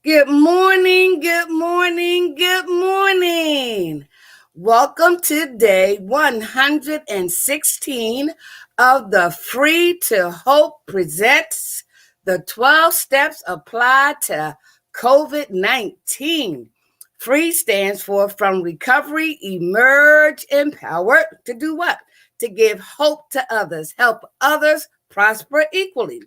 Good morning, good morning, good morning. Welcome to day 116 of the Free to Hope presents the 12 steps applied to COVID-19. Free stands for From Recovery, Emerge, Empowered. To do what? To give hope to others, help others prosper equally.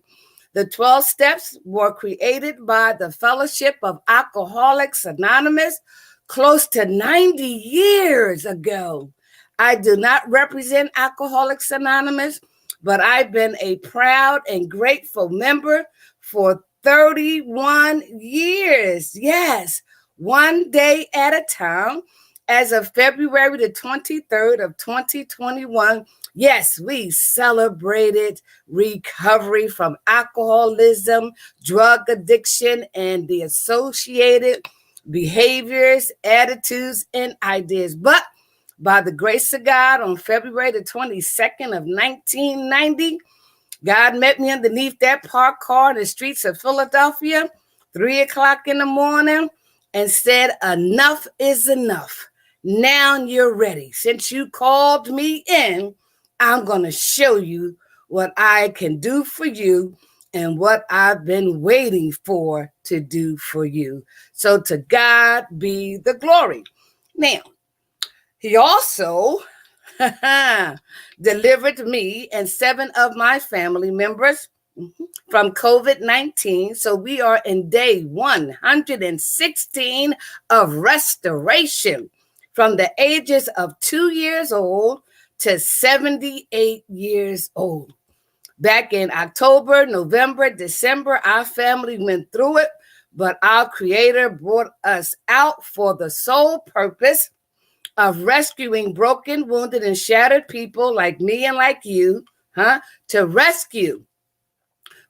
The 12 steps were created by the Fellowship of Alcoholics Anonymous close to 90 years ago. I do not represent Alcoholics Anonymous, but I've been a proud and grateful member for 31 years. Yes, one day at a time. As of February the 23rd of 2021, yes, we celebrated recovery from alcoholism, drug addiction, and the associated behaviors, attitudes, and ideas. But by the grace of God, on February the 22nd of 1990, God met me underneath that parked car in the streets of Philadelphia, 3 o'clock in the morning, and said, enough is enough. Now you're ready. Since you called me in, I'm going to show you what I can do for you and what I've been waiting for to do for you. So to God be the glory. Now, he also delivered me and 7 of my family members from COVID-19. So we are in day 116 of restoration from the ages of 2 years old to 78 years old. Back in October, November, December, our family went through it, but our Creator brought us out for the sole purpose of rescuing broken, wounded, and shattered people like me and like you, to rescue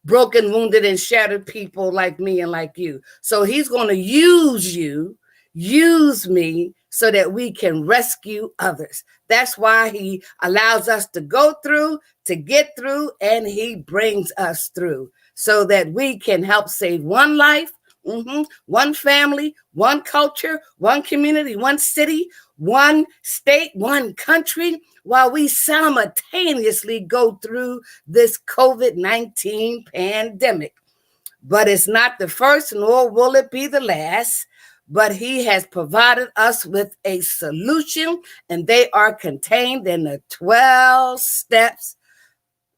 broken, wounded, and shattered people like me and like you. So he's going to use you, use me, so that we can rescue others. That's why he allows us to go through, to get through, and he brings us through so that we can help save one life, one family, one culture, one community, one city, one state, one country, while we simultaneously go through this COVID-19 pandemic. But it's not the first, nor will it be the last. But he has provided us with a solution, and they are contained in the 12 steps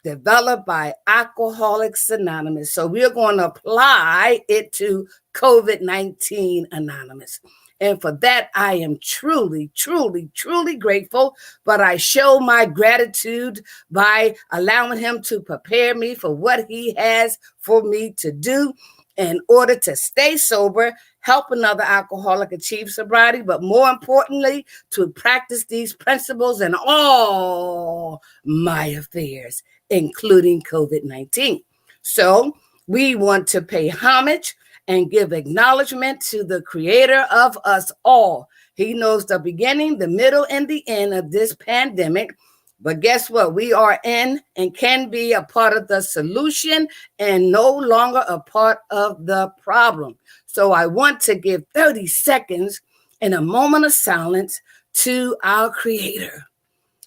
developed by Alcoholics Anonymous. So we're going to apply it to COVID-19 Anonymous. And for that, I am truly, truly, truly grateful. But I show my gratitude by allowing him to prepare me for what he has for me to do in order to stay sober, help another alcoholic achieve sobriety, but more importantly, to practice these principles in all my affairs, including COVID-19. So we want to pay homage and give acknowledgement to the Creator of us all. He knows the beginning, the middle, and the end of this pandemic. But guess what? We are in and can be a part of the solution and no longer a part of the problem. So I want to give 30 seconds in a moment of silence to our Creator.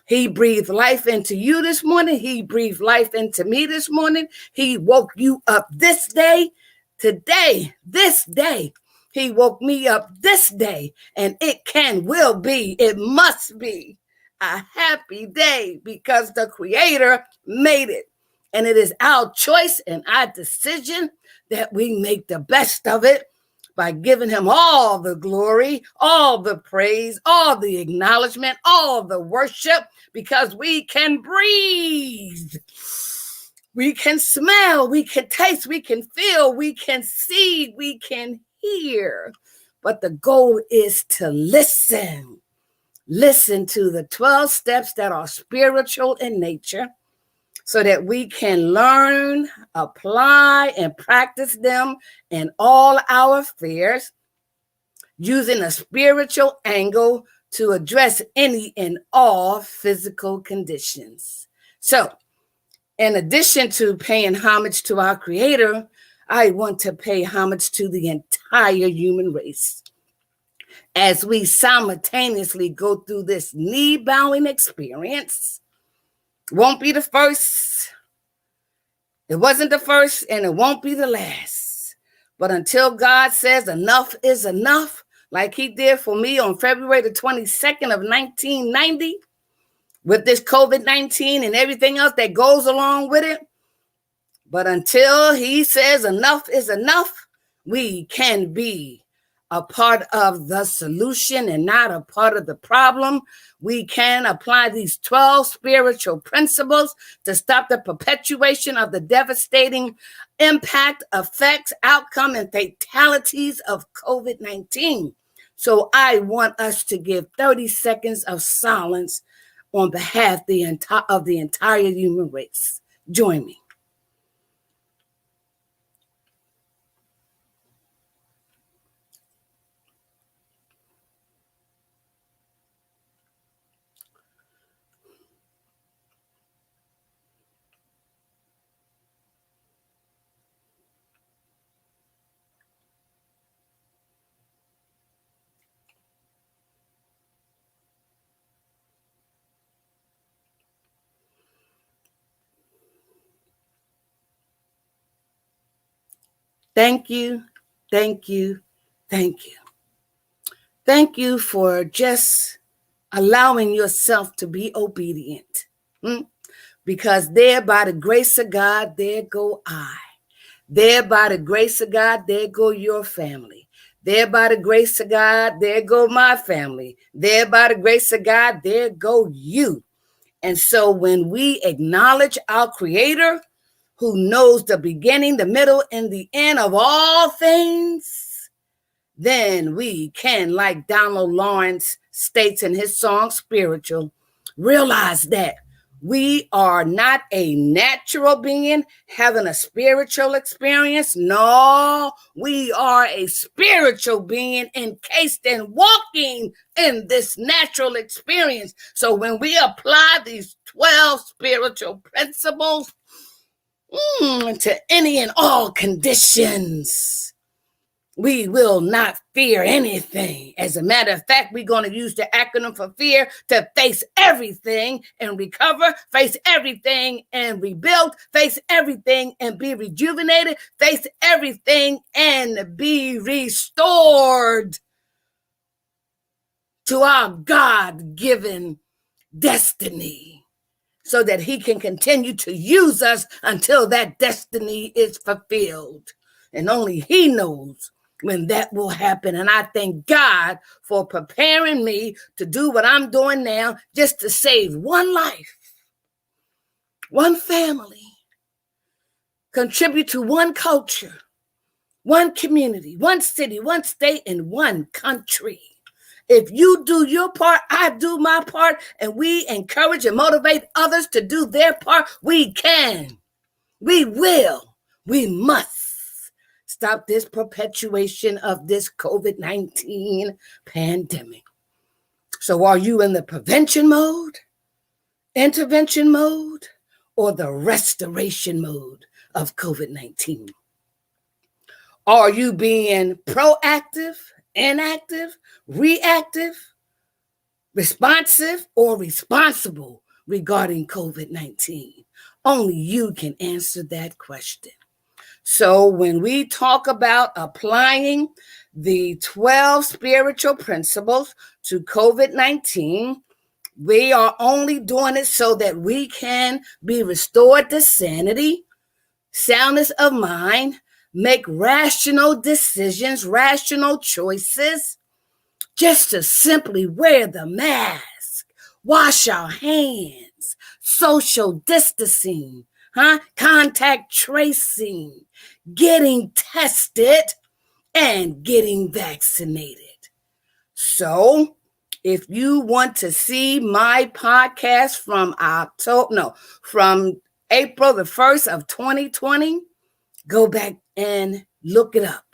He breathed life into you this morning. He breathed life into me this morning. He woke you up this day, today, this day. He woke me up this day, and it will be, it must be a happy day because the Creator made it. And it is our choice and our decision that we make the best of it by giving him all the glory, all the praise, all the acknowledgement, all the worship, because we can breathe. We can smell, we can taste, we can feel, we can see, we can hear. But the goal is to listen. Listen to the 12 steps that are spiritual in nature so that we can learn, apply, and practice them in all our affairs using a spiritual angle to address any and all physical conditions. So, in addition to paying homage to our Creator, I want to pay homage to the entire human race as we simultaneously go through this knee-bowing experience. Won't be the first. It wasn't the first, and it won't be the last. But until God says enough is enough, like he did for me on February the 22nd of 1990, with this COVID-19 and everything else that goes along with it. But until he says enough is enough, we can be a part of the solution and not a part of the problem. We can apply these 12 spiritual principles to stop the perpetuation of the devastating impact, effects, outcome, and fatalities of COVID-19. So I want us to give 30 seconds of silence on behalf of the entire human race. Join me. Thank you, thank you, thank you. Thank you for just allowing yourself to be obedient. Because there, by the grace of God, there go I. There, by the grace of God, there go your family. There, by the grace of God, there go my family. There, by the grace of God, there go you. And so when we acknowledge our Creator, who knows the beginning, the middle, and the end of all things, then we can, like Donald Lawrence states in his song, Spiritual, realize that we are not a natural being having a spiritual experience. No, we are a spiritual being encased and walking in this natural experience. So when we apply these 12 spiritual principles to any and all conditions, we will not fear anything. As a matter of fact, we're going to use the acronym for fear to face everything and recover, face everything and rebuild, face everything and be rejuvenated, face everything and be restored to our God-given destiny, so that he can continue to use us until that destiny is fulfilled. And only he knows when that will happen. And I thank God for preparing me to do what I'm doing now, just to save one life, one family, contribute to one culture, one community, one city, one state, and one country. If you do your part, I do my part, and we encourage and motivate others to do their part, we can, we will, we must stop this perpetuation of this COVID-19 pandemic. So are you in the prevention mode, intervention mode, or the restoration mode of COVID-19? Are you being proactive, inactive, reactive, responsive, or responsible regarding COVID-19? Only you can answer that question. So when we talk about applying the 12 spiritual principles to COVID-19, we are only doing it so that we can be restored to sanity, soundness of mind, make rational decisions, rational choices, just to simply wear the mask, wash our hands, social distancing, contact tracing, getting tested, and getting vaccinated. So if you want to see my podcast from April the 1st of 2020, go back and look it up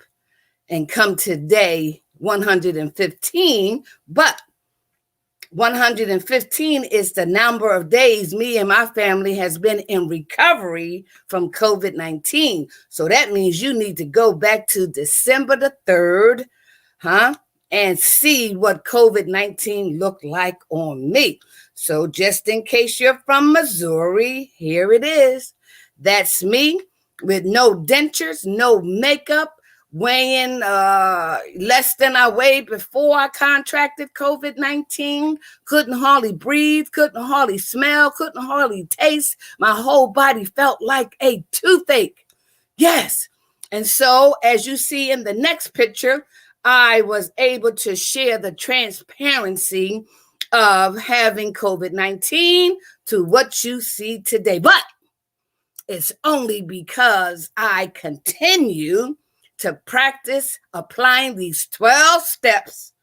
and come to day 115. But 115 is the number of days me and my family has been in recovery from COVID-19. So that means you need to go back to December the 3rd, and see what COVID-19 looked like on me. So just in case you're from Missouri, here it is. That's me with no dentures, no makeup, weighing less than I weighed before I contracted COVID-19, couldn't hardly breathe, couldn't hardly smell, couldn't hardly taste. My whole body felt like a toothache. Yes. And so, as you see in the next picture, I was able to share the transparency of having COVID-19 to what you see today. But it's only because I continue to practice applying these 12 steps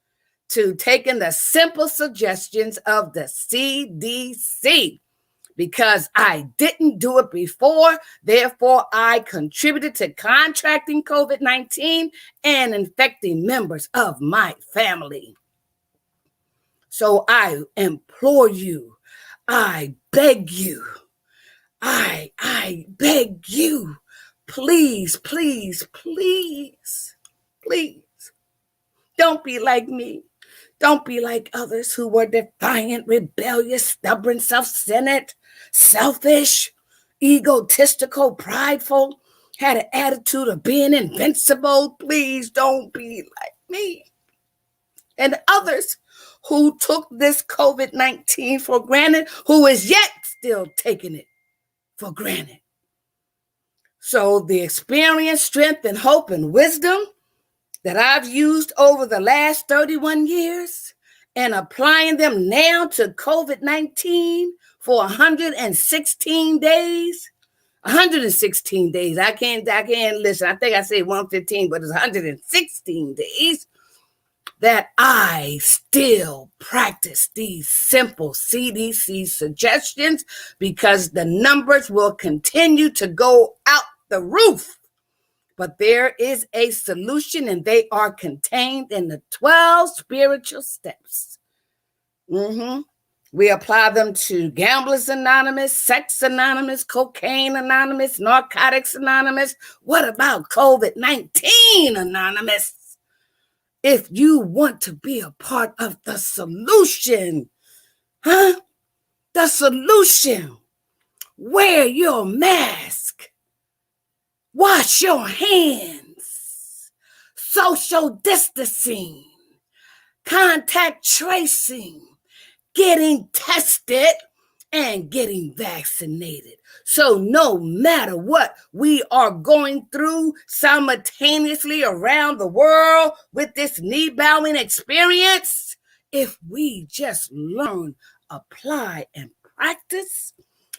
to taking the simple suggestions of the CDC, because I didn't do it before. Therefore, I contributed to contracting COVID-19 and infecting members of my family. So I implore you, I beg you, I beg you, please, please, please, please, don't be like me. Don't be like others who were defiant, rebellious, stubborn, self-centered, selfish, egotistical, prideful, had an attitude of being invincible. Please don't be like me. And others who took this COVID-19 for granted, who is yet still taking it for granted. So the experience, strength, and hope and wisdom that I've used over the last 31 years and applying them now to COVID-19 for 116 days. 116 days. I can't listen. I think I said 115, but it's 116 days that I still practice these simple CDC suggestions, because the numbers will continue to go out the roof. But there is a solution, and they are contained in the 12 spiritual steps. We apply them to Gamblers Anonymous, Sex Anonymous, Cocaine Anonymous, Narcotics Anonymous. What about COVID-19 Anonymous? If you want to be a part of the solution, the solution, wear your mask. Wash your hands, social distancing, contact tracing, getting tested, and getting vaccinated. So no matter what we are going through simultaneously around the world with this knee-bowing experience, if we just learn, apply, and practice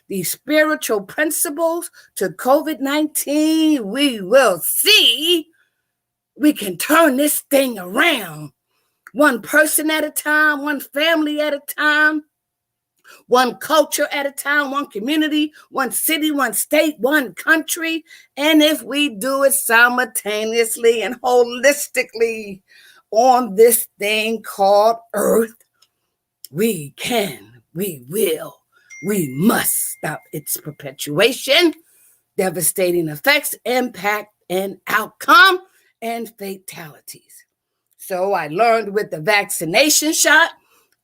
these spiritual principles to COVID-19, we will see we can turn this thing around. One person at a time, one family at a time, one culture at a time, one community, one city, one state, one country. And if we do it simultaneously and holistically on this thing called Earth, we can, we will, we must stop its perpetuation, devastating effects, impact, and outcome, and fatalities. So I learned with the vaccination shot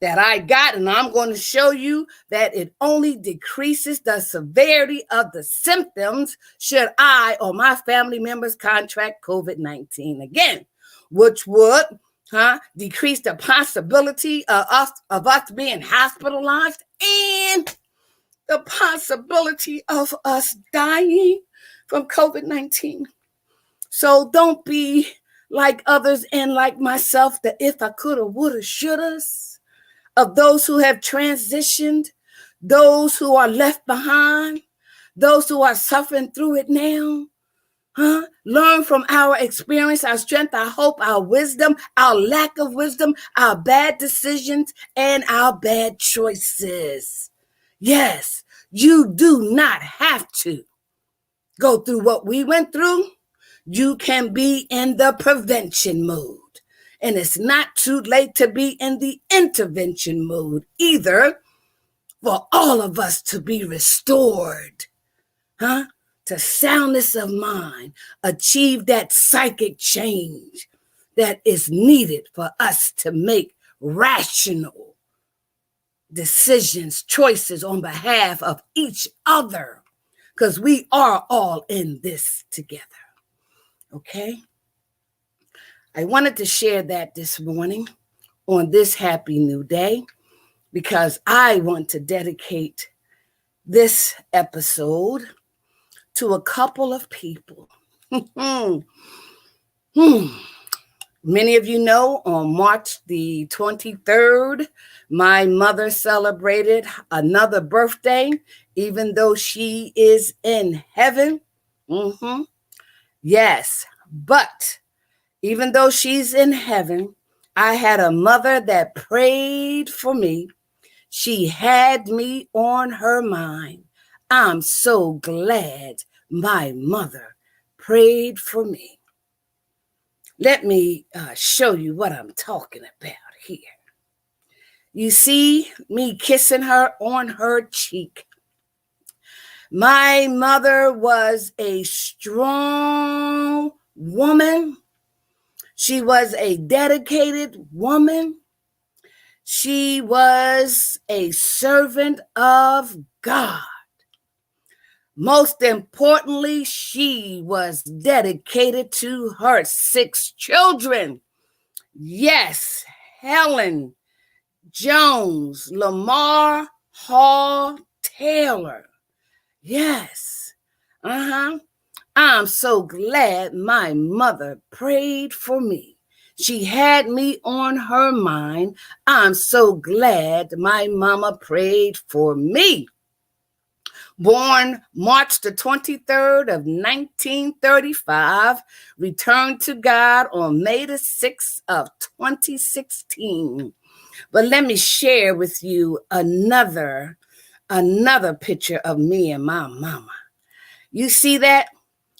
that I got, and I'm going to show you that it only decreases the severity of the symptoms should I or my family members contract COVID-19 again, which would decrease the possibility of us being hospitalized and the possibility of us dying from COVID-19. So don't be like others and like myself, that if I coulda, woulda, shouldas, of those who have transitioned, those who are left behind, those who are suffering through it now. Learn from our experience, our strength, our hope, our wisdom, our lack of wisdom, our bad decisions, and our bad choices. Yes, you do not have to go through what we went through. You can be in the prevention mode. And it's not too late to be in the intervention mode either, for all of us to be restored, to soundness of mind, achieve that psychic change that is needed for us to make rational decisions, choices on behalf of each other, because we are all in this together. Okay? I wanted to share that this morning on this happy new day, because I want to dedicate this episode to a couple of people. Many of you know on March the 23rd, my mother celebrated another birthday, even though she is in heaven. Yes, but even though she's in heaven, I had a mother that prayed for me. She had me on her mind. I'm so glad my mother prayed for me. Let me show you what I'm talking about here. You see me kissing her on her cheek. My mother was a strong woman. She was a dedicated woman. She was a servant of God. Most importantly, she was dedicated to her 6 children. Yes, Helen, Jones, Lamar, Hall, Taylor. Yes. I'm so glad my mother prayed for me. She had me on her mind. I'm so glad my mama prayed for me. Born March the 23rd of 1935, returned to God on May the 6th of 2016. But let me share with you another picture of me and my mama. You see that?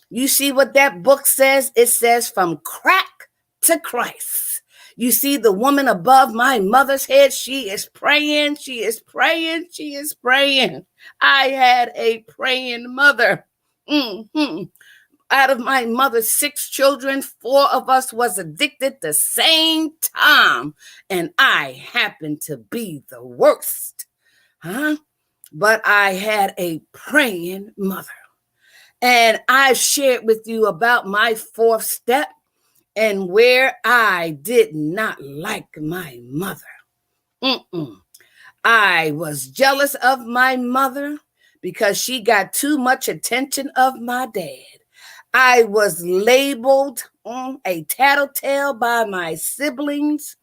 You see what that book says? It says from crack to Christ. You see the woman above my mother's head, she is praying, she is praying, she is praying. I had a praying mother. Out of my mother's 6 children, 4 of us was addicted the same time, and I happened to be the worst. But I had a praying mother. And I've shared with you about my 4th step and where I did not like my mother. I was jealous of my mother because she got too much attention of my dad. I was labeled a tattletale by my siblings.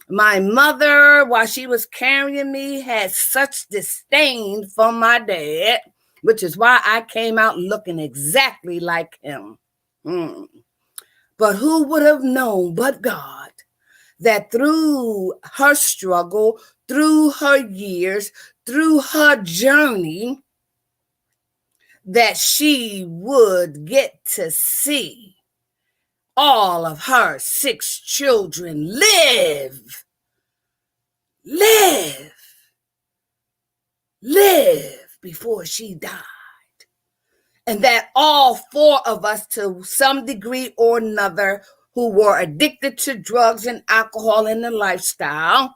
My mother, while she was carrying me, had such disdain for my dad, which is why I came out looking exactly like him. But who would have known but God that through her struggle, through her years, through her journey, that she would get to see all of her 6 children live before she died. And that all 4 of us, to some degree or another, who were addicted to drugs and alcohol and the lifestyle,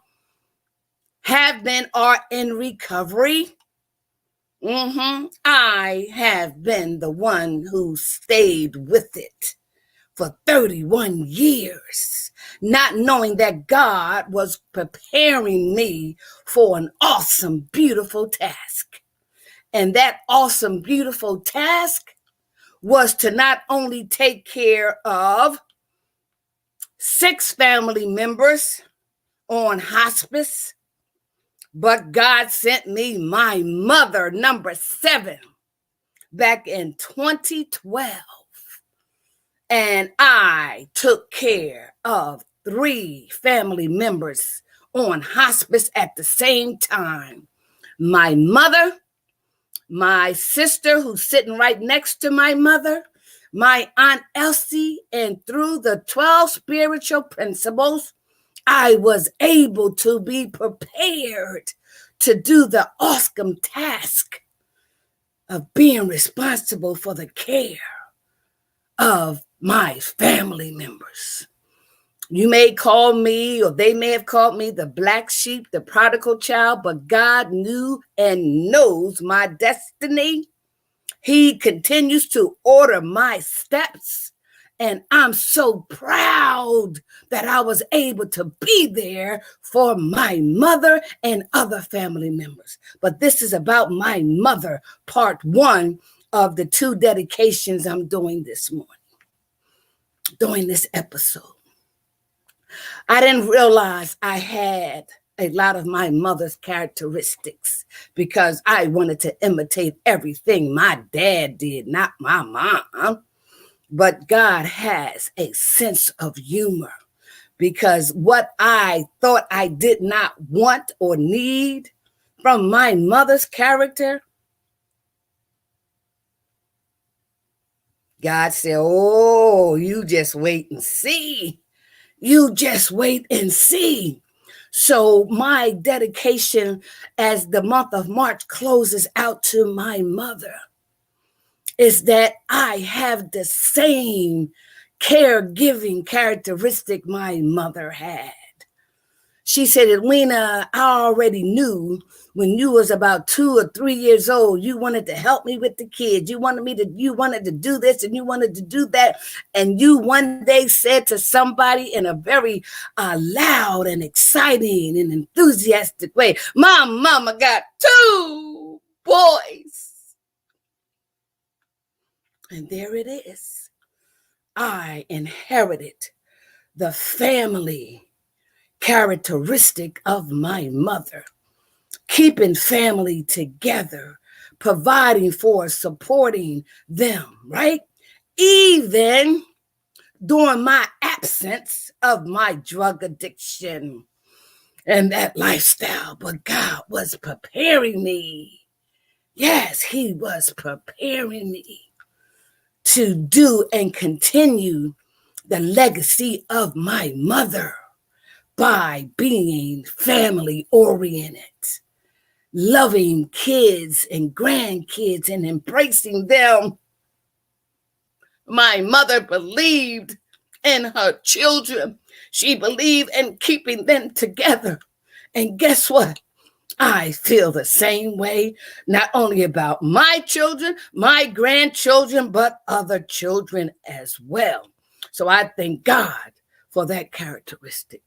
have been or are in recovery. I have been the one who stayed with it for 31 years, not knowing that God was preparing me for an awesome, beautiful task. And that awesome, beautiful task was to not only take care of 6 family members on hospice, but God sent me my mother, number 7, back in 2012. And I took care of 3 family members on hospice at the same time. My mother, my sister, who's sitting right next to my mother, my Aunt Elsie, and through the 12 spiritual principles, I was able to be prepared to do the awesome task of being responsible for the care of my family members. You may call me, or they may have called me, the black sheep, the prodigal child, but God knew and knows my destiny. He continues to order my steps, and I'm so proud that I was able to be there for my mother and other family members. But this is about my mother, part one of the 2 dedications I'm doing this morning, during this episode. I didn't realize I had a lot of my mother's characteristics because I wanted to imitate everything my dad did, not my mom. But God has a sense of humor, because what I thought I did not want or need from my mother's character, God said, oh, you just wait and see. You just wait and see. So my dedication as the month of March closes out to my mother is that I have the same caregiving characteristic my mother had. She said, Edwina, I already knew when you was about 2 or 3 years old, you wanted to help me with the kids. You wanted to do this and you wanted to do that. And you one day said to somebody in a very loud and exciting and enthusiastic way, my mama got 2 boys. And there it is. I inherited the family characteristic of my mother, keeping family together, providing for, supporting them, right? Even during my absence of my drug addiction and that lifestyle. But God was preparing me. Yes, He was preparing me to do and continue the legacy of my mother by being family oriented, loving kids and grandkids and embracing them. My mother believed in her children. She believed in keeping them together. And guess what? I feel the same way, not only about my children, my grandchildren, but other children as well. So I thank God for that characteristic.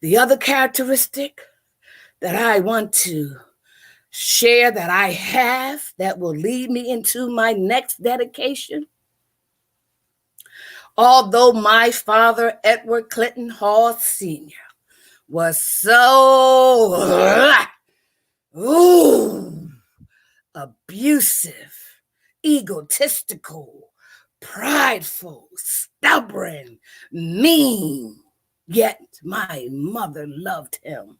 The other characteristic that I want to share that I have that will lead me into my next dedication. Although my father, Edward Clinton Hall Sr., was so abusive, egotistical, prideful, stubborn, mean, yet my mother loved him.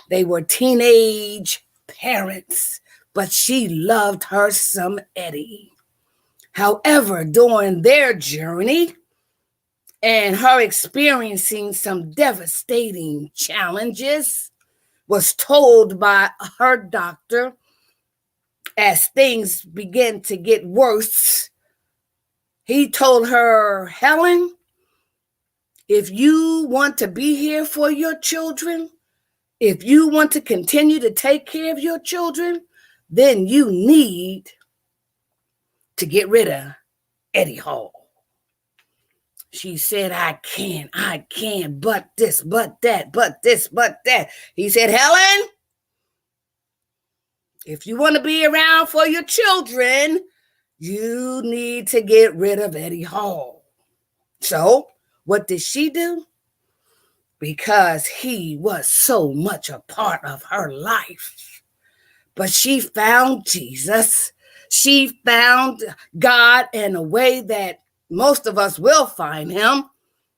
They were teenage parents, but she loved her some Eddie. However, during their journey and her experiencing some devastating challenges, was told by her doctor as things began to get worse, he told her, Helen, if you want to be here for your children, if you want to continue to take care of your children, then you need to get rid of Eddie Hall. She said, I can, but this, but that, but this, but that. He said, Helen, if you want to be around for your children, you need to get rid of Eddie Hall. So what did she do? Because he was so much a part of her life. But she found Jesus. She found God in a way that most of us will find him,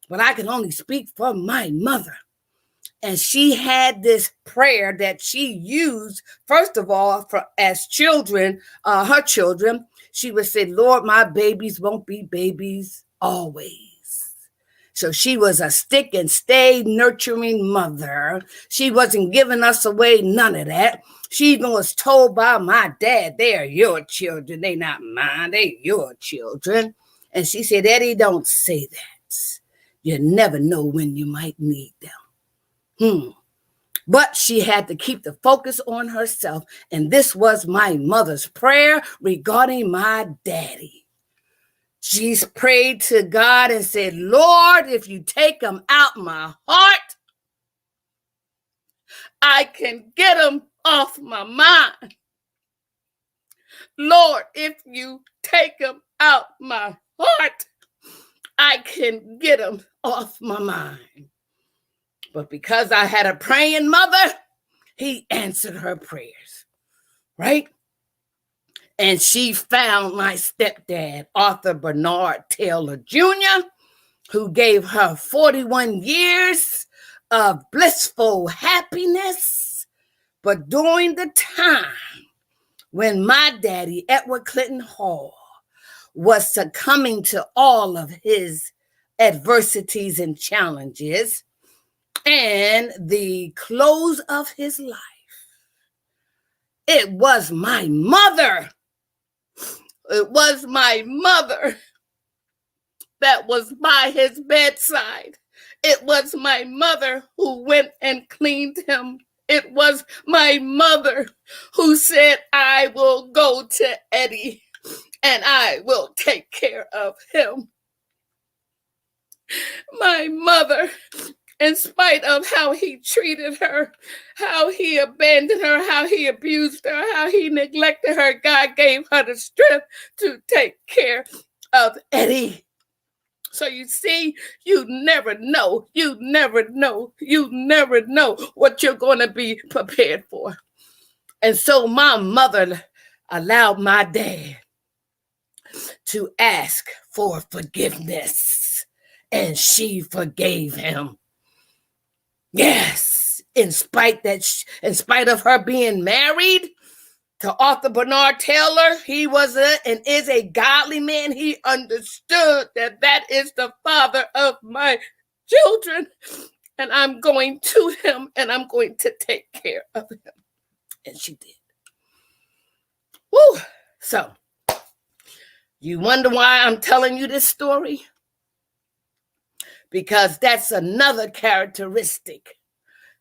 but I can only speak for my mother. And she had this prayer that she used, first of all, as children, her children. she would say, Lord, my babies won't be babies always. So she was a stick and stay nurturing mother. She wasn't giving us away, none of that. She even was told by my dad, they are your children. They not mine, they your children. And she said, Eddie, don't say that. You never know when you might need them. But she had to keep the focus on herself. And this was my mother's prayer regarding my daddy. She's prayed to God and said, Lord, if you take them out my heart, I can get them off my mind. Lord, if you take them out my heart, I can get them off my mind. But because I had a praying mother, he answered her prayers, right? And she found my stepdad, Arthur Bernard Taylor Jr., who gave her 41 years of blissful happiness. But during the time when my daddy, Edward Clinton Hall, was succumbing to all of his adversities and challenges and the close of his life, it was my mother. It was my mother that was by his bedside. It was my mother who went and cleaned him. It was my mother who said, I will go to Eddie and I will take care of him. My mother, in spite of how he treated her, how he abandoned her, how he abused her, how he neglected her, God gave her the strength to take care of Eddie. So you see, you never know what you're going to be prepared for. And so my mother allowed my dad to ask for forgiveness, and she forgave him. Yes, in spite of her being married to Arthur Bernard Taylor, he was and is a godly man. He understood that is the father of my children, and I'm going to him and I'm going to take care of him. And she did. Woo! So, you wonder why I'm telling you this story? Because that's another characteristic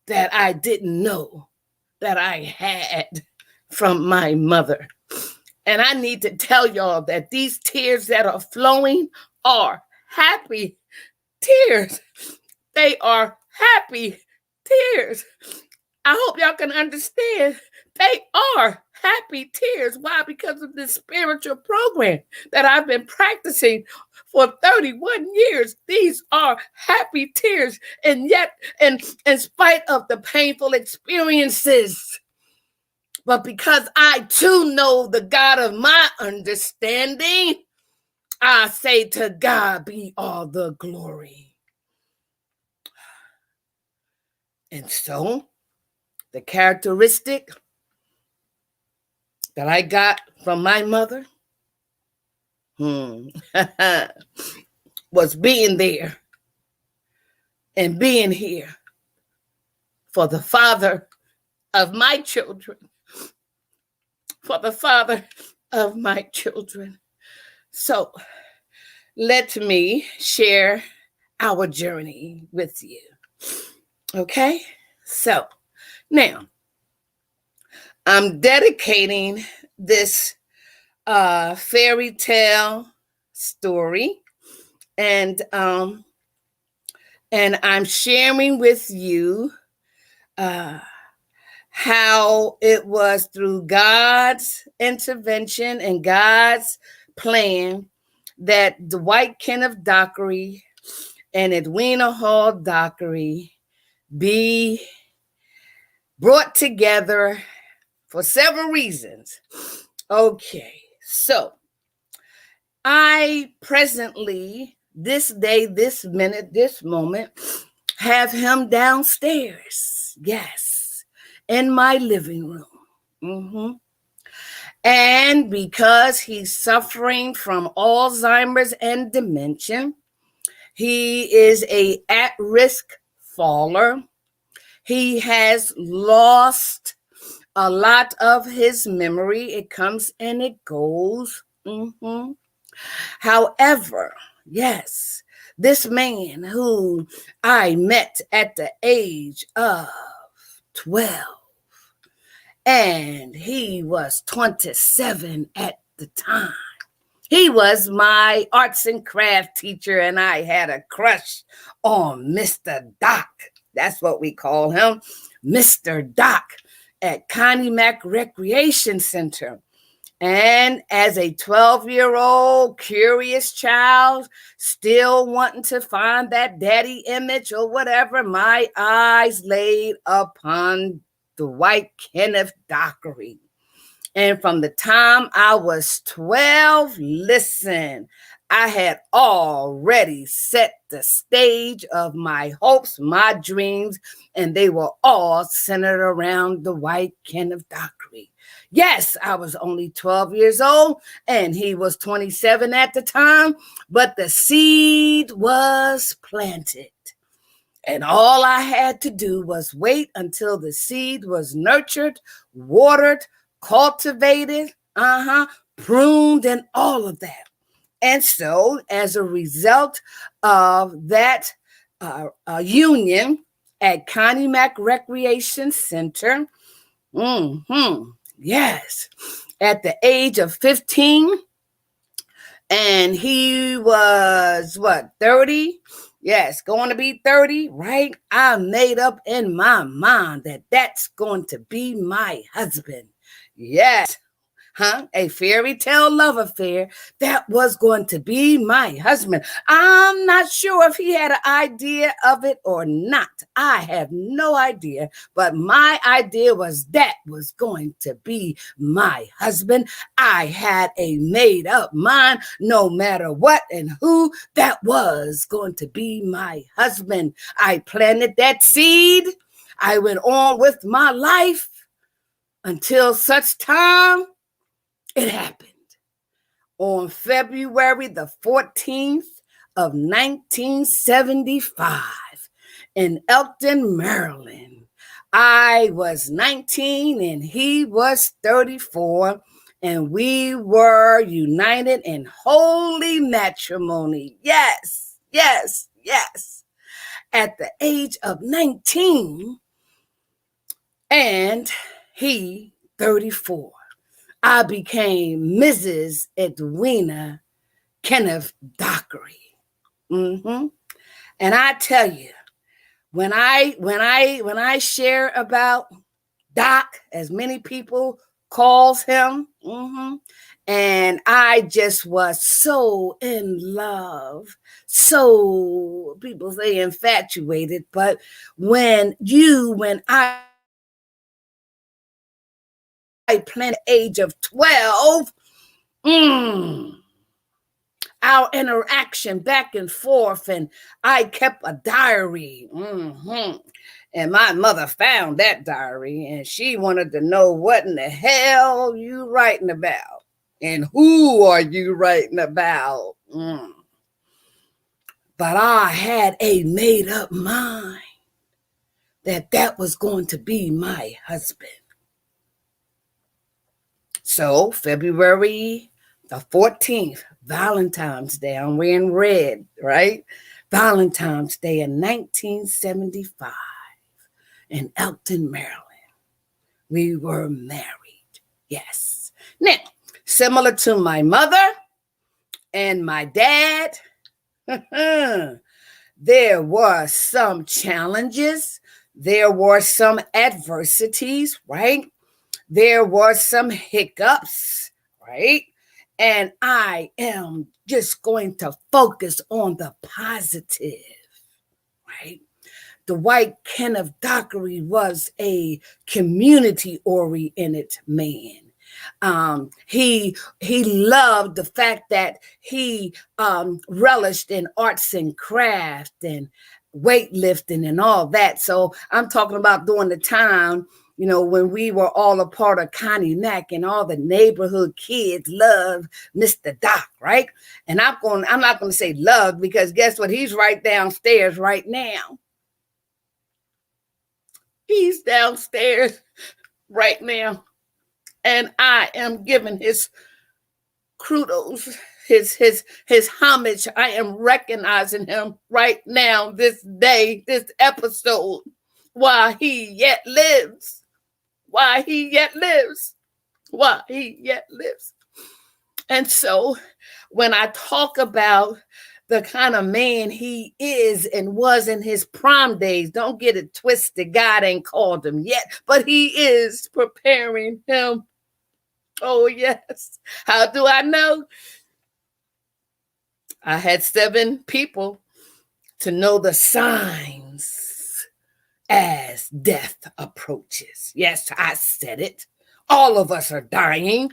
that I didn't know that I had from my mother. And I need to tell y'all that these tears that are flowing are happy tears. They are happy tears. I hope y'all can understand. They are happy tears. Why? Because of this spiritual program that I've been practicing for 31 years. These are happy tears. And yet, in spite of the painful experiences, but because I too know the God of my understanding, I say to God be all the glory. And so, the characteristic that I got from my mother was being there and being here for the father of my children. For the father of my children. So, let me share our journey with you. Okay? So, now, I'm dedicating this fairy tale story, and I'm sharing with you how it was through God's intervention and God's plan that Dwight Kenneth Dockery and Edwina Hall Dockery be brought together for several reasons. Okay, so I presently, this day, this minute, this moment, have him downstairs. Yes, in my living room. And because he's suffering from Alzheimer's and dementia, he is a at-risk faller. He has lost a lot of his memory. It comes and it goes. However, yes, this man who I met at the age of 12, and he was 27 at the time. He was my arts and craft teacher, and I had a crush on Mr. Doc. That's what we call him, Mr. Doc, at Connie Mack Recreation Center. And as a 12-year-old curious child, still wanting to find that daddy image or whatever, my eyes laid upon Dwight Kenneth Dockery. And from the time I was 12, listen, I had already set the stage of my hopes, my dreams, and they were all centered around Dwight Kenneth Dockery. Yes, I was only 12 years old and he was 27 at the time, but the seed was planted. And all I had to do was wait until the seed was nurtured, watered, cultivated, pruned, and all of that. And so as a result of that union at Connie Mack Recreation Center, yes, at the age of 15, and he was, 30? Yes, going to be 30, right? I made up in my mind that that's going to be my husband. Yes. A fairy tale love affair. That was going to be my husband. I'm not sure if he had an idea of it or not. I have no idea. But my idea was that was going to be my husband. I had a made up mind, no matter what and who, that was going to be my husband. I planted that seed. I went on with my life until such time it happened. On February the 14th of 1975 in Elkton, Maryland. I was 19 and he was 34, and we were united in holy matrimony. Yes, yes, yes. At the age of 19 and he 34. I became Mrs. Edwina Kenneth Dockery. And I tell you, when I share about Doc, as many people calls him, and I just was so in love, so people say infatuated, but when I planned at the age of 12, our interaction back and forth, and I kept a diary. And my mother found that diary, and she wanted to know what in the hell you writing about, and who are you writing about? But I had a made up mind that was going to be my husband. So February the 14th, Valentine's Day, I'm wearing red, right? Valentine's Day in 1975 in Elkton, Maryland. We were married, yes. Now, similar to my mother and my dad, there were some challenges. There were some adversities, right? There were some hiccups, right? And I am just going to focus on the positive, right? Dwight Kenneth Dockery was a community-oriented man. He loved the fact that he relished in arts and craft and weightlifting and all that. So I'm talking about during the time you know, when we were all a part of Connie Mack and all the neighborhood kids loved Mr. Doc, right? And I'm not going to say love, because guess what? He's right downstairs right now. He's downstairs right now. And I am giving his kudos, his homage. I am recognizing him right now, this day, this episode, while he yet lives. While he yet lives. While he yet lives. And so when I talk about the kind of man he is and was in his prime days, don't get it twisted. God ain't called him yet, but he is preparing him. Oh, yes. How do I know? I had 7 people to know the signs as death approaches. Yes, I said it. All of us are dying.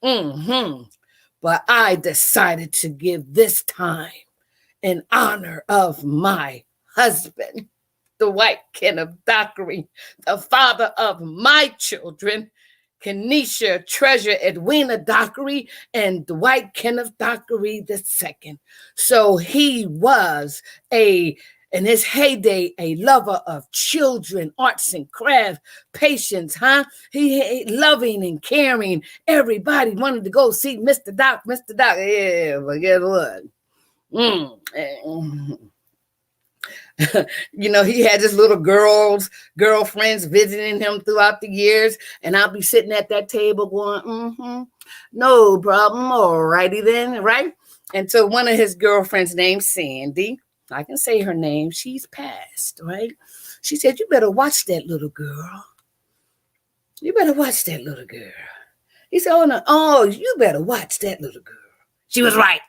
But I decided to give this time in honor of my husband, the White Kenneth Dockery, the father of my children, Kenesha Treasure Edwina Dockery, and Dwight Kenneth Dockery II. So he was in his heyday, a lover of children, arts and crafts, patience, He loving and caring. Everybody wanted to go see Mr. Doc. Mr. Doc, yeah, but guess what? You know, he had his little girlfriends visiting him throughout the years, and I'll be sitting at that table going, no problem, all righty then, right? And so one of his girlfriends named Sandy, I can say her name, she's passed, right? She said, you better watch that little girl. You better watch that little girl. He said, oh, no, oh, you better watch that little girl. She was right.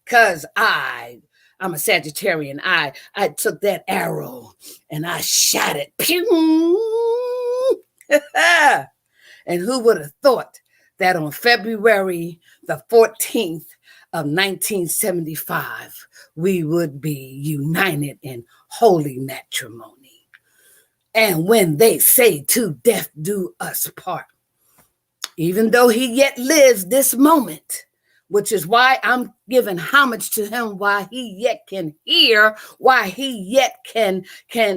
Because I'm a Sagittarian. I took that arrow and I shot it. Pew! And who would have thought that on February the 14th of 1975, we would be united in holy matrimony. And when they say to death do us part, even though he yet lives this moment, which is why I'm giving homage to him, why he yet can hear, why he yet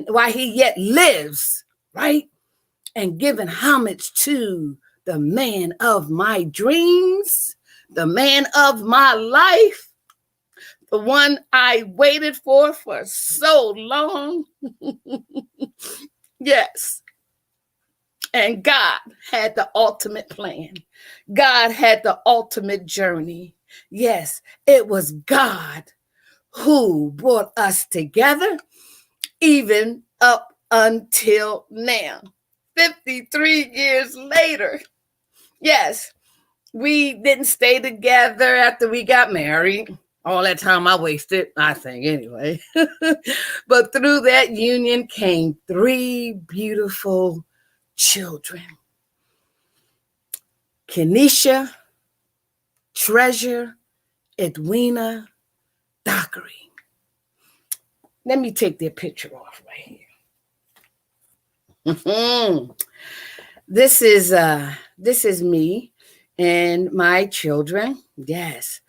why he yet lives, right? And giving homage to the man of my dreams, the man of my life, the one I waited for so long. Yes. And God had the ultimate plan. God had the ultimate journey. Yes, it was God who brought us together, even up until now, 53 years later. Yes, we didn't stay together after we got married. All that time I wasted, I think, anyway. But through that union came 3 beautiful children. Kenesha Treasure Edwina Dockery. Let me take their picture off right here. This is me and my children. Yes,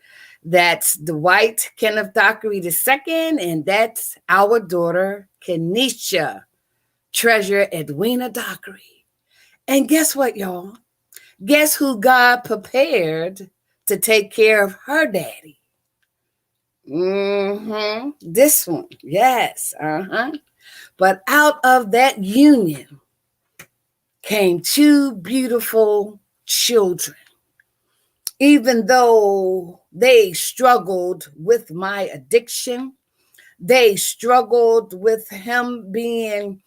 that's Dwight Kenneth Dockery II, and that's our daughter Kenesha Treasure Edwina Dockery. And guess what, y'all? Guess who God prepared to take care of her daddy? This one. Yes. But out of that union came 2 beautiful children. Even though they struggled with my addiction, they struggled with him being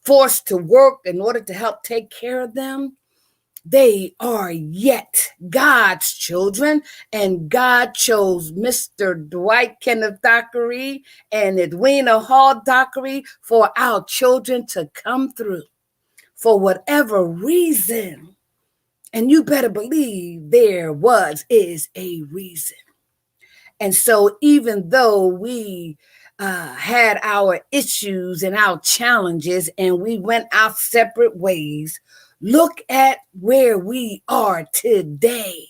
forced to work in order to help take care of them, they are yet God's children, and God chose Mr. Dwight Kenneth Dockery and Edwina Hall Dockery for our children to come through for whatever reason. And you better believe there is a reason. And so even though we had our issues and our challenges, and we went our separate ways. Look at where we are today.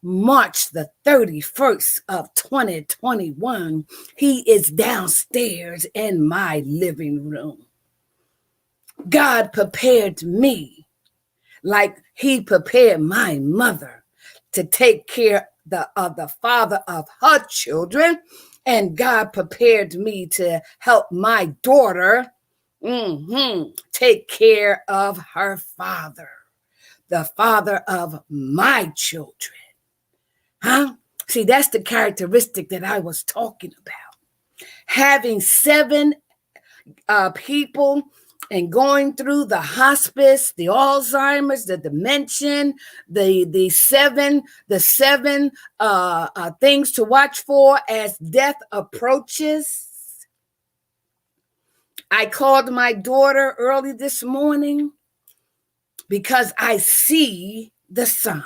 March the 31st of 2021, he is downstairs in my living room. God prepared me like he prepared my mother to take care of the father of her children, and God prepared me to help my daughter take care of her father, the father of my children. See, that's the characteristic that I was talking about. Having 7 people and going through the hospice, the Alzheimer's, the dementia, the seven things to watch for as death approaches. I called my daughter early this morning because I see the signs.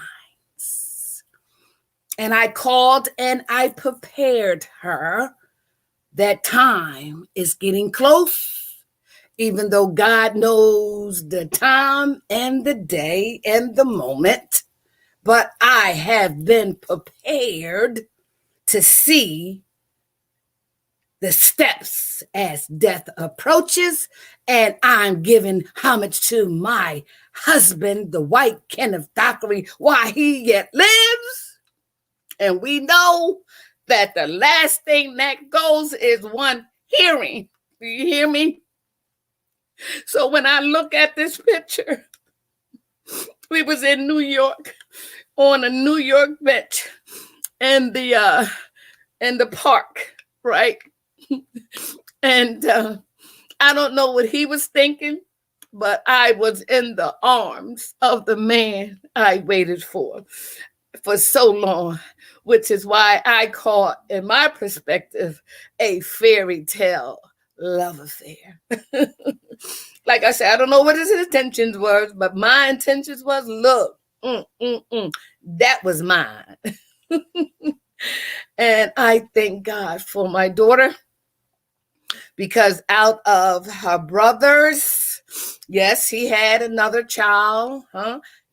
And I called and I prepared her that time is getting close. Even though God knows the time and the day and the moment, but I have been prepared to see the steps as death approaches, and I'm giving homage to my husband, the white Kenneth Thackeray, while he yet lives. And we know that the last thing that goes is one hearing. Do you hear me? So when I look at this picture, we was in New York on a New York bench in the park, right? And I don't know what he was thinking, but I was in the arms of the man I waited for so long, which is why I call, in my perspective, a fairy tale love affair. Like I said, I don't know what his intentions were, but my intentions was, look, that was mine. And I thank God for my daughter, because out of her brothers, yes, he had another child,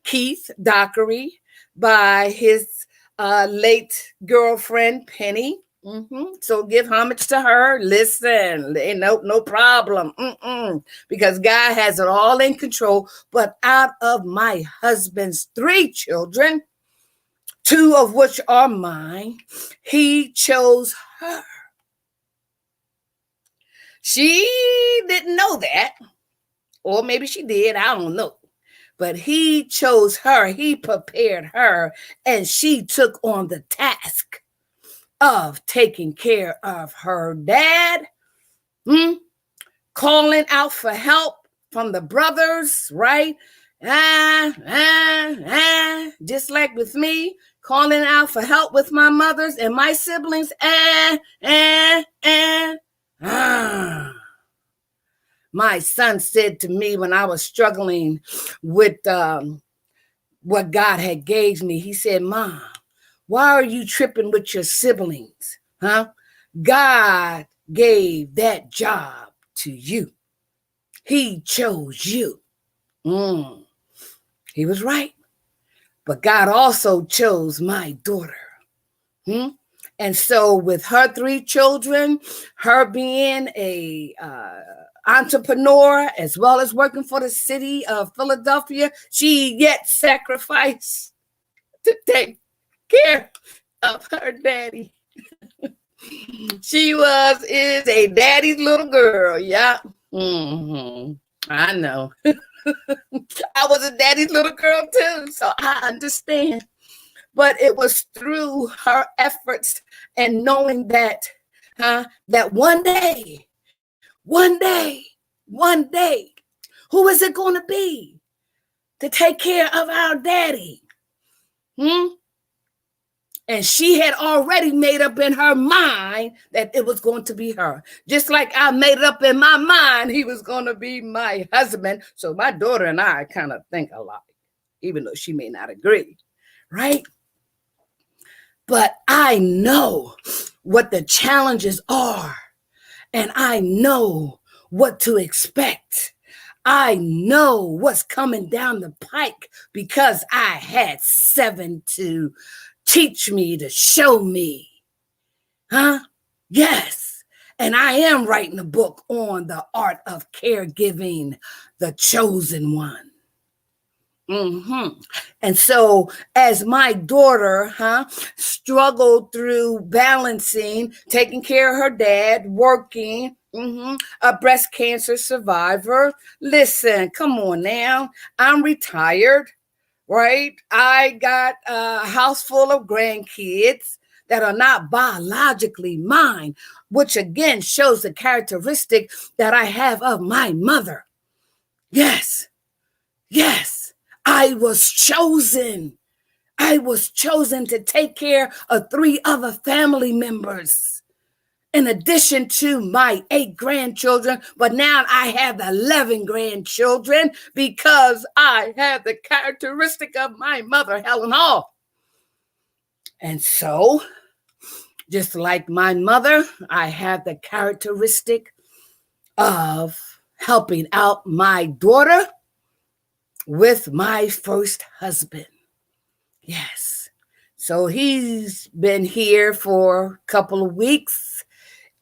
Keith Dockery, by his late girlfriend, Penny. So give homage to her. Listen, no problem. Because God has it all in control. But out of my husband's 3 children, 2 of which are mine, he chose her. She didn't know that, or maybe she did, I don't know. But he chose her, he prepared her, and she took on the task of taking care of her dad, calling out for help from the brothers, right? Just like with me, calling out for help with my mothers and my siblings. My son said to me when I was struggling with what God had gave me, he said, Mom, why are you tripping with your siblings? God gave that job to you. He chose you. He was right. But God also chose my daughter. And so with her 3 children, her being a entrepreneur as well as working for the city of Philadelphia, she yet sacrificed to take care of her daddy. She is a daddy's little girl. Yeah. I know. I was a daddy's little girl too, so I understand. But it was through her efforts and knowing that, that one day, who is it going to be to take care of our daddy? And she had already made up in her mind that it was going to be her. Just like I made it up in my mind he was going to be my husband. So my daughter and I kind of think alike, even though she may not agree, right? But I know what the challenges are and I know what to expect. I know what's coming down the pike because I had 7 to teach me, to show me. Huh? Yes. And I am writing a book on the art of caregiving, the chosen one. And so as my daughter, struggled through balancing, taking care of her dad, working, a breast cancer survivor. Listen, come on now. I'm retired, right? I got a house full of grandkids that are not biologically mine, which again shows the characteristic that I have of my mother. Yes. Yes, I was chosen. I was chosen to take care of 3 other family members, in addition to my 8 grandchildren. But now I have 11 grandchildren because I have the characteristic of my mother, Helen Hall. And so, just like my mother, I have the characteristic of helping out my daughter with my first husband. Yes. So he's been here for a couple of weeks,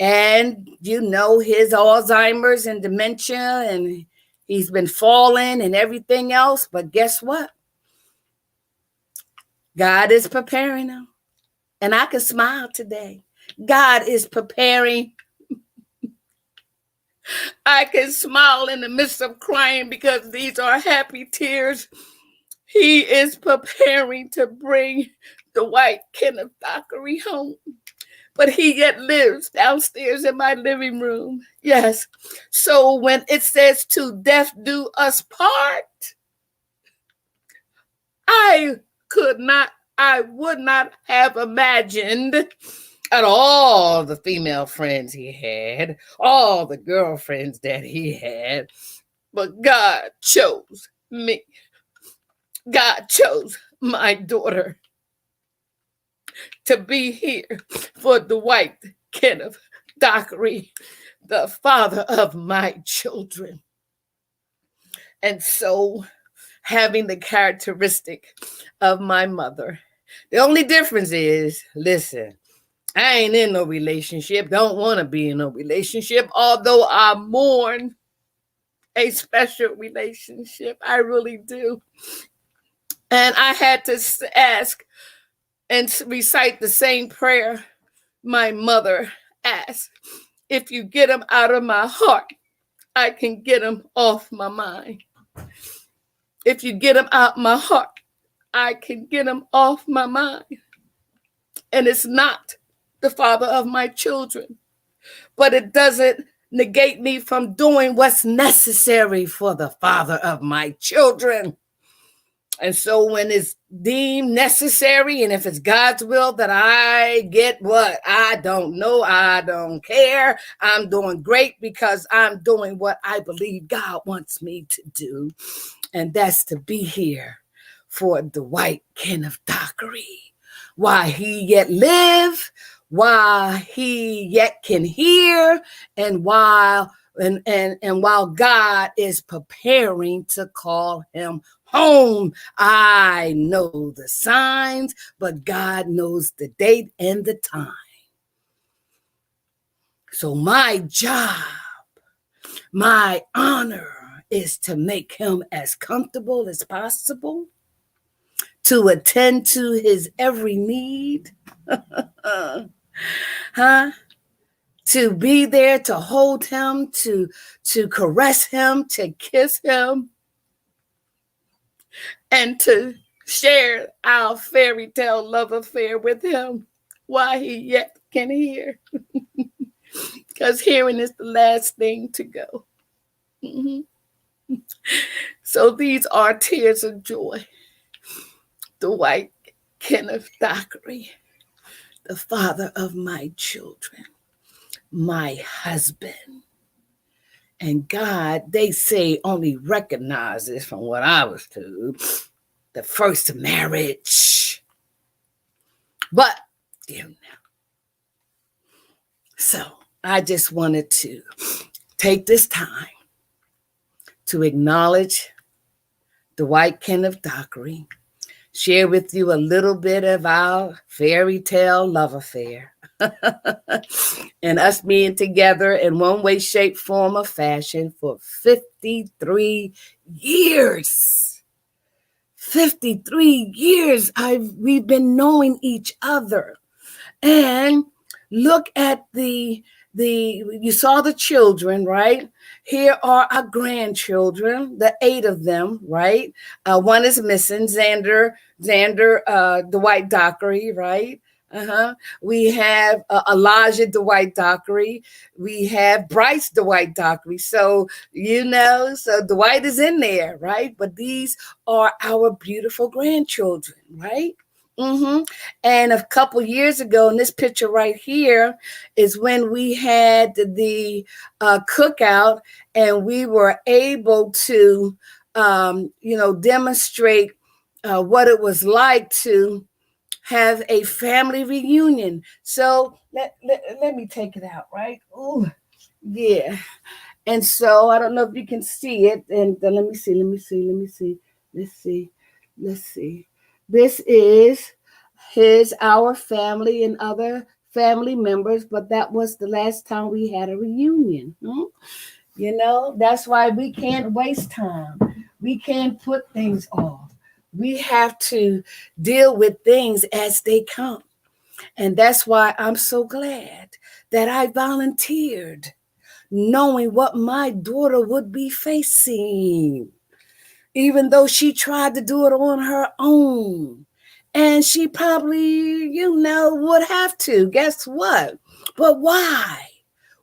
and his Alzheimer's and dementia, and he's been falling and everything else. But guess what? God is preparing him. And I can smile today. God is preparing. I can smile in the midst of crying because these are happy tears. He is preparing to bring the white Kenneth Thackeray home, but he yet lives downstairs in my living room. Yes. So when it says to death do us part, I would not have imagined at all the female friends he had, all the girlfriends that he had, but God chose me. God chose my daughter to be here for Dwight Kenneth Thackeray, the father of my children. And so, having the characteristic of my mother, the only difference is, listen, I ain't in no relationship, don't want to be in no relationship, although I mourn a special relationship. I really do. And I had to ask and recite the same prayer my mother asked. If you get them out of my heart, I can get them off my mind. If you get them out my heart, I can get them off my mind. And it's not the father of my children, but it doesn't negate me from doing what's necessary for the father of my children. And so when it's deemed necessary, and if it's God's will that I get what? I don't know. I don't care. I'm doing great because I'm doing what I believe God wants me to do. And that's to be here for Dwight Kenneth Thackeray. While he yet live, while he yet can hear, and while God is preparing to call him home. I know the signs, but God knows the date and the time. So my job, my honor is to make him as comfortable as possible, to attend to his every need, to be there, to hold him, to caress him, to kiss him, and to share our fairy tale love affair with him while he yet can hear. Because hearing is the last thing to go. So these are tears of joy. Dwight Kenneth Thackeray, the father of my children, my husband. And God, they say, only recognizes, from what I was told, the first marriage. But, so I just wanted to take this time to acknowledge Dwight Kenneth Dockery, share with you a little bit of our fairy tale love affair. And us being together in one way, shape, form, or fashion for 53 years. 53 years we've been knowing each other. And look at you saw the children, right? Here are our grandchildren, the 8 of them, right? One is missing, Xander, Dwight Dockery, right? We have Elijah Dwight Dockery. We have Bryce Dwight Dockery. So, so Dwight is in there, right? But these are our beautiful grandchildren, right? And a couple years ago, and this picture right here is when we had the cookout, and we were able to, demonstrate what it was like to have a family reunion. So let me take it out, right? Oh, yeah. And so I don't know if you can see it. And let me see. Let's see. This is our family and other family members, but that was the last time we had a reunion. That's why we can't waste time. We can't put things off. We have to deal with things as they come. And that's why I'm so glad that I volunteered, knowing what my daughter would be facing, even though she tried to do it on her own. And she probably, would have to. Guess what? But why?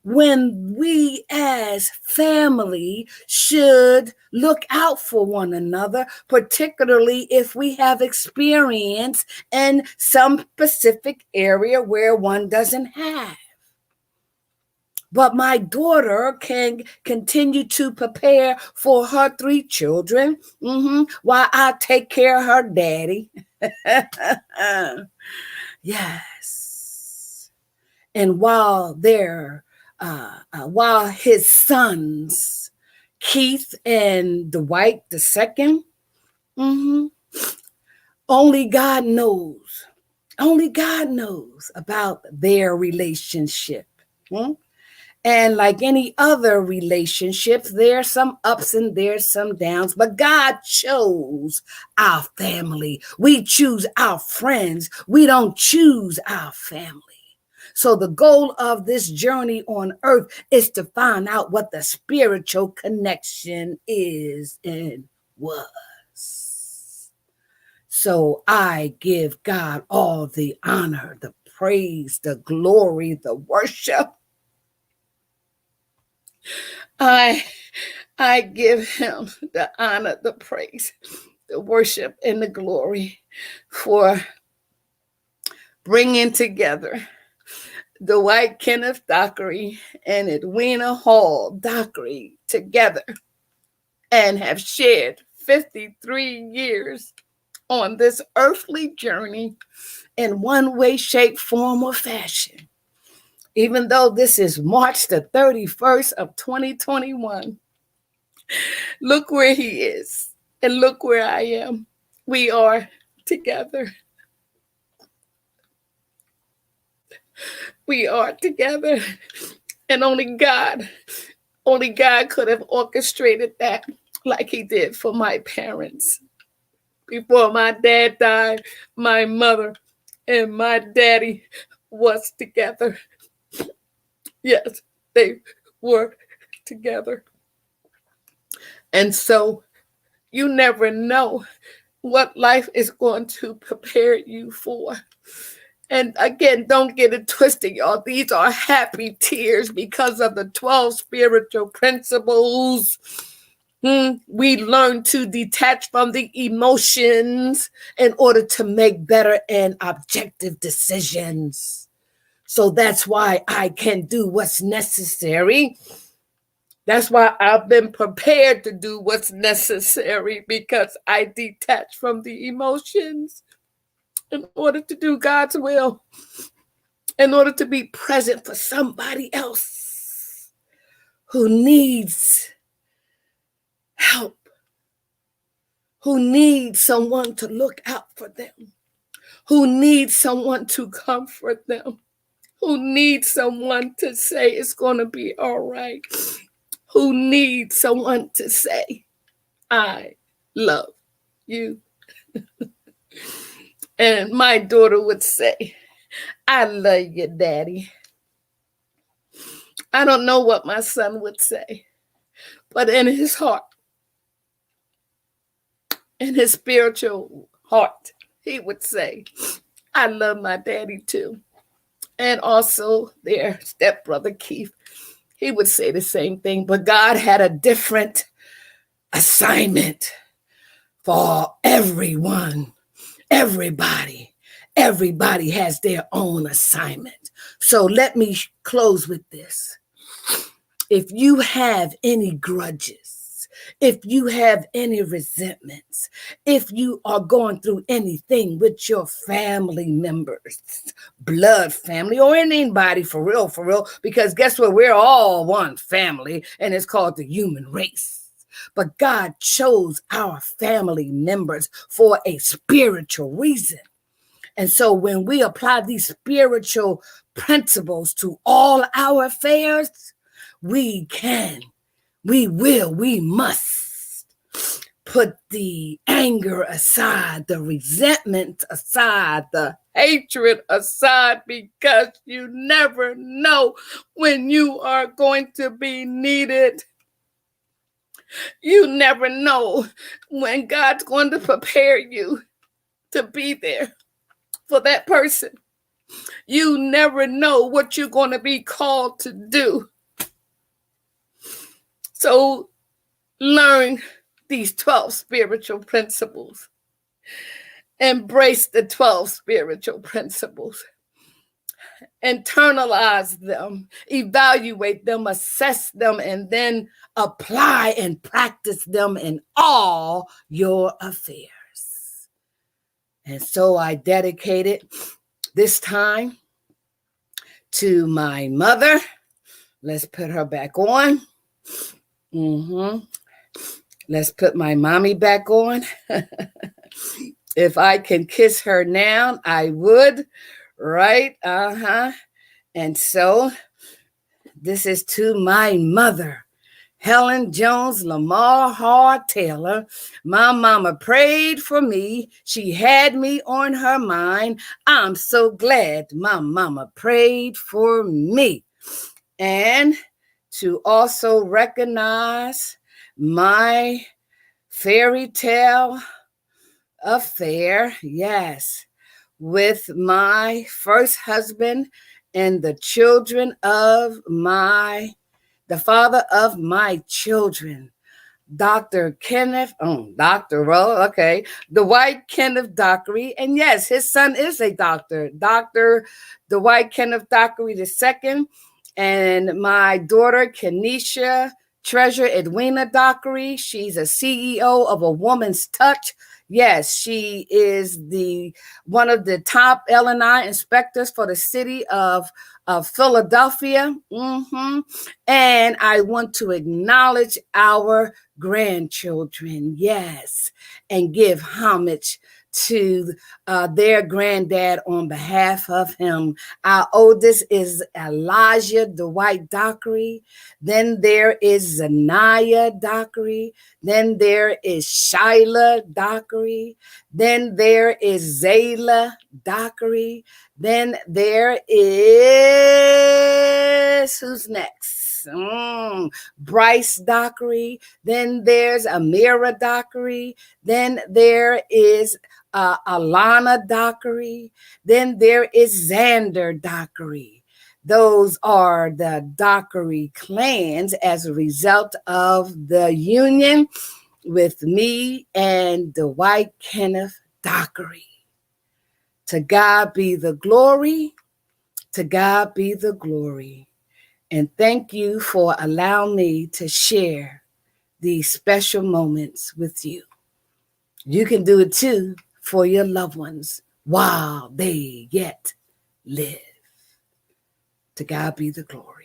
When we as family should look out for one another, particularly if we have experience in some specific area where one doesn't have. But my daughter can continue to prepare for her 3 children while I take care of her daddy. Yes. And while his sons, Keith and Dwight II, only God knows about their relationship. And like any other relationships, there's some ups and there's some downs, but God chose our family. We choose our friends. We don't choose our family. So the goal of this journey on earth is to find out what the spiritual connection is and was. So I give God all the honor, the praise, the glory, the worship. I give him the honor, the praise, the worship, and the glory for bringing together Dwight Kenneth Dockery and Edwina Dockery together and have shared 53 years on this earthly journey in one way, shape, form, or fashion. Even though this is March the 31st of 2021, look where he is and look where I am. We are together. We are together. And only God could have orchestrated that like he did for my parents. Before my dad died, my mother and my daddy was together. Yes, they were together. And so you never know what life is going to prepare you for. And again, don't get it twisted, y'all. These are happy tears because of the 12 spiritual principles. We learn to detach from the emotions in order to make better and objective decisions. So that's why I can do what's necessary. That's why I've been prepared to do what's necessary, because I detach from the emotions in order to do God's will. in order to be present for somebody else who needs help, who needs someone to look out for them, who needs someone to comfort them, who needs someone to say it's going to be all right, who needs someone to say, I love you. And my daughter would say, I love you, Daddy. I don't know what my son would say, but in his heart, in his spiritual heart, he would say, I love my daddy too. And also their stepbrother Keith, he would say the same thing, but God had a different assignment for everyone, everybody. Everybody has their own assignment. So let me close with this. If you have any grudges, if you have any resentments, if you are going through anything with your family members, blood family, or anybody for real, because guess what? We're all one family, and it's called the human race. But God chose our family members for a spiritual reason. And so when we apply these spiritual principles to all our affairs, we must put the anger aside, the resentment aside, the hatred aside, because you never know when you are going to be needed. You never know when God's going to prepare you to be there for that person. You never know what you're going to be called to do. So learn these 12 spiritual principles. Embrace the 12 spiritual principles. Internalize them, evaluate them, assess them, and then apply and practice them in all your affairs. And so I dedicated this time to my mother. Let's put her back on. Let's put my mommy back on. If I can kiss her now, I would, right? And so this is to my mother, Helen Jones Lamar Hart Taylor. My mama prayed for me. She had me on her mind. I'm so glad my mama prayed for me. And to also recognize my fairy tale affair, yes, with my first husband and the father of my children, Dr. Kenneth, Dwight Kenneth Dockery. And yes, his son is a doctor, Dr. Dwight Kenneth Dockery II. And my daughter, Kenesha Treasure Edwina Dockery. She's a CEO of A Woman's Touch. Yes, she is one of the top L&I inspectors for the city of Philadelphia. And I want to acknowledge our grandchildren, yes, and give homage to their granddad on behalf of him. Our oldest is Elijah Dwight Dockery. Then there is Zanaya Dockery. Then there is Shyla Dockery. Then there is Zayla Dockery. Then there is, who's next? Bryce Dockery. Then there's Amira Dockery. Then there is Alana Dockery. Then there is Xander Dockery. Those are the Dockery clans as a result of the union with me and Dwight Kenneth Dockery. To God be the glory. To God be the glory. And thank you for allowing me to share these special moments with you. You can do it too for your loved ones while they yet live. To God be the glory.